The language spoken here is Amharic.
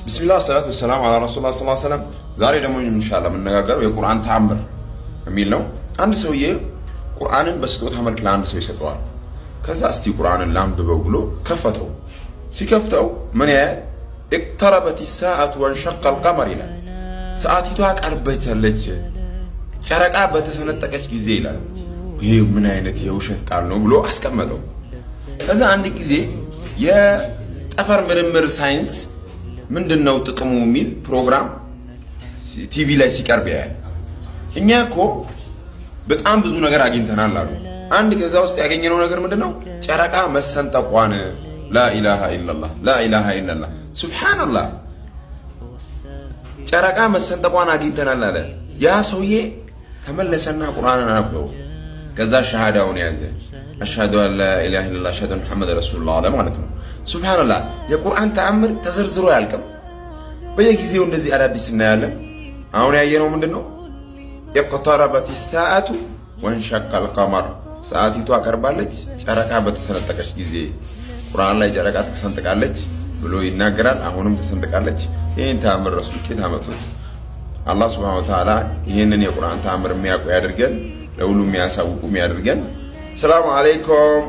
ቢስሚላህ ሰላቱ ወሰላም አላ ረሱሊላህ ሰለላሁ ዐለይሂ ወሰለም። ዛሬ ደግሞ ኢንሻአላህ የምንነጋገረው የቁርአን ተአምር የሚል ነው። አንድ ሰውዬ ቁርአንን በስጦታ መልክ ለአንድ ሰው ይሰጠዋል። ከዛ እስቲ ቁርአንን ላንብበው ብሎ ከፈተው። ሲከፍተው ምን ያህል اقتربت الساعة وانشق القمر ይላል። ሰዓቲቷ ቀርበቻለች፣ ጨረቃ በተሰነጠቀች ጊዜ ይላል። ይሄ ምን አይነት የውሸት ቃል ነው ብሎ አስቀመጠው። ከዛ አንድ ጊዜ የጠፈር ምርምር ሳይንስ ምንድነው ጥቅሙ የሚል ፕሮግራም ቲቪ ላይ ሲቀርብ ያያል። እኛ እኮ በጣም ብዙ ነገር አግኝተናል አሉ። አንድ ከዛ ውስጥ ያገኘነው ነገር ምንድነው? ጨረቃ መሰንጠቋን። ላኢላሃ ኢላላህ ላኢላሃ ኢላላህ ሱብሃንአላህ። ጨረቃ መሰንጠቋን አግኝተናል አለ። ያ ሰውዬ ተመለሰና ቁርአንን አነበበው። ከዛ ሸሃዳውን ያዘ። አሽሀዱ አን ላኢላሃ ኢላላህ አሽሀዱ አነ ሙሐመድ ረሱሉላህ አለ ማለት ነው። ሱብሃንአላህ። የቁርአን ተአምር ተዘርዝሮ አያልቅም። በየጊዜው እንደዚህ አዳዲስ እናያለን። አሁን ያየነው ምንድነው? اقتربت الساعة وانشق القمر። ሰዓቲቷ ቀርባለች፣ ጨረቃ በተሰነጠቀች ጊዜ። ቁርአን ላይ ጨረቃ ተሰንጥቃለች ብሎ ይናገራል። አሁንም ተሰንጥቃለች። ይህን ተአምር ረሱል ቄት አመጡት። አላህ ሱብሓነሁ ወተዓላ ይህንን የቁርአን ተአምር የሚያውቁ ያድርገን፣ ለሁሉም የሚያሳውቁ ያድርገን። ሰላም አለይኩም